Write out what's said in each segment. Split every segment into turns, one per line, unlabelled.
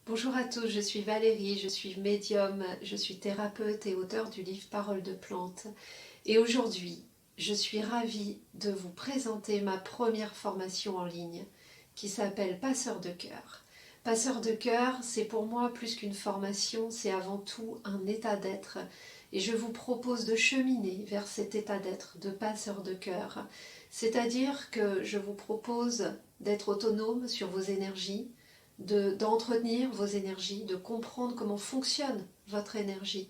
Bonjour à tous, je suis Valérie, je suis médium, je suis thérapeute et auteure du livre Paroles de plantes. Et aujourd'hui, je suis ravie de vous présenter ma première formation en ligne qui s'appelle Passeur de cœur. Passeur de cœur, c'est pour moi plus qu'une formation, c'est avant tout un état d'être. Et je vous propose de cheminer vers cet état d'être de passeur de cœur. C'est-à-dire que je vous propose d'être autonome sur vos énergies, d'entretenir vos énergies, de comprendre comment fonctionne votre énergie.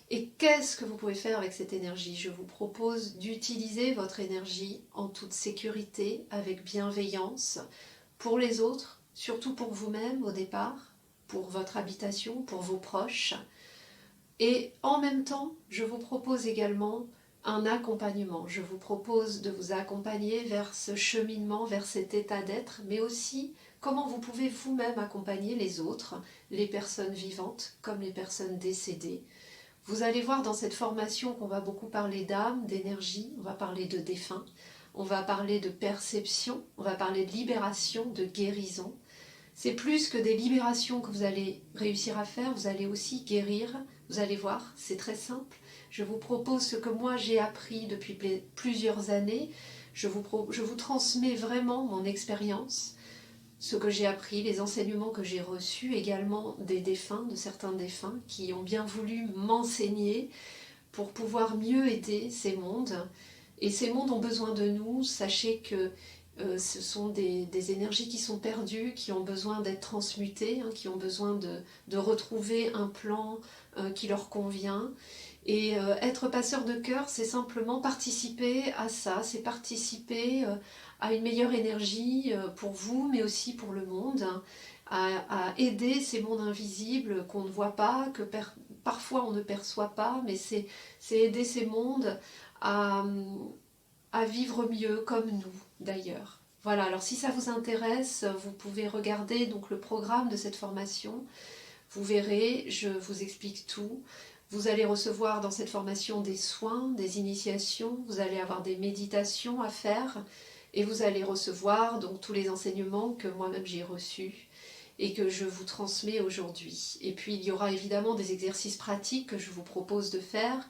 Et qu'est-ce que vous pouvez faire avec cette énergie? Je vous propose d'utiliser votre énergie en toute sécurité, avec bienveillance, pour les autres, surtout pour vous-même au départ, pour votre habitation, pour vos proches. Et en même temps, je vous propose également un accompagnement. Je vous propose de vous accompagner vers ce cheminement, vers cet état d'être, mais aussi comment vous pouvez vous-même accompagner les autres, les personnes vivantes comme les personnes décédées. Vous allez voir dans cette formation qu'on va beaucoup parler d'âme, d'énergie, on va parler de défunt, on va parler de perception, on va parler de libération, de guérison. C'est plus que des libérations que vous allez réussir à faire, vous allez aussi guérir. Vous allez voir, c'est très simple. Je vous propose ce que moi j'ai appris depuis plusieurs années. Je vous transmets vraiment mon expérience, ce que j'ai appris, les enseignements que j'ai reçus, également des défunts, de certains défunts qui ont bien voulu m'enseigner pour pouvoir mieux aider ces mondes. Et ces mondes ont besoin de nous. Sachez que ce sont des énergies qui sont perdues, qui ont besoin d'être transmutées, qui ont besoin de retrouver un plan qui leur convient. Et être passeur de cœur, c'est simplement participer à ça, c'est participer à une meilleure énergie pour vous, mais aussi pour le monde, à aider ces mondes invisibles qu'on ne voit pas, que parfois on ne perçoit pas, mais c'est aider ces mondes à, à vivre mieux, comme nous d'ailleurs. Voilà, alors si ça vous intéresse, vous pouvez regarder donc le programme de cette formation. Vous verrez, je vous explique tout. Vous allez recevoir dans cette formation des soins, des initiations, vous allez avoir des méditations à faire et vous allez recevoir donc tous les enseignements que moi-même j'ai reçus et que je vous transmets aujourd'hui. Et puis il y aura évidemment des exercices pratiques que je vous propose de faire.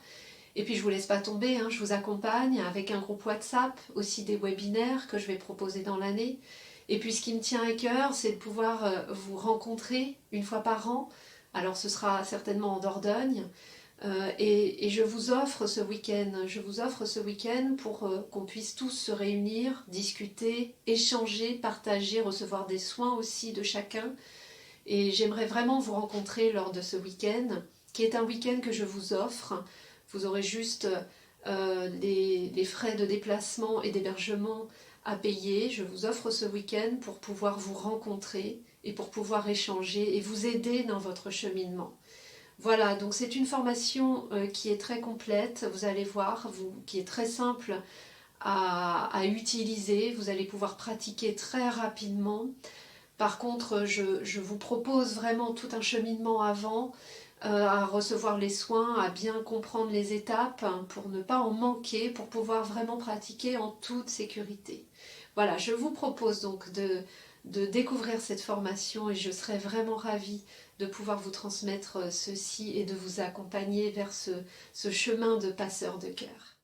Et puis je ne vous laisse pas tomber, je vous accompagne avec un groupe WhatsApp, aussi des webinaires que je vais proposer dans l'année. Et puis ce qui me tient à cœur, c'est de pouvoir vous rencontrer une fois par an. Alors ce sera certainement en Dordogne. Et je vous offre ce week-end, pour qu'on puisse tous se réunir, discuter, échanger, partager, recevoir des soins aussi de chacun. Et j'aimerais vraiment vous rencontrer lors de ce week-end, qui est un week-end que je vous offre. Vous aurez juste les frais de déplacement et d'hébergement à payer. Je vous offre ce week-end pour pouvoir vous rencontrer et pour pouvoir échanger et vous aider dans votre cheminement. Voilà, donc c'est une formation qui est très complète, vous allez voir, qui est très simple à utiliser. Vous allez pouvoir pratiquer très rapidement. Par contre, je vous propose vraiment tout un cheminement avant, à recevoir les soins, à bien comprendre les étapes pour ne pas en manquer, pour pouvoir vraiment pratiquer en toute sécurité. Voilà, je vous propose donc de découvrir cette formation et je serai vraiment ravie de pouvoir vous transmettre ceci et de vous accompagner vers ce chemin de passeur de cœur.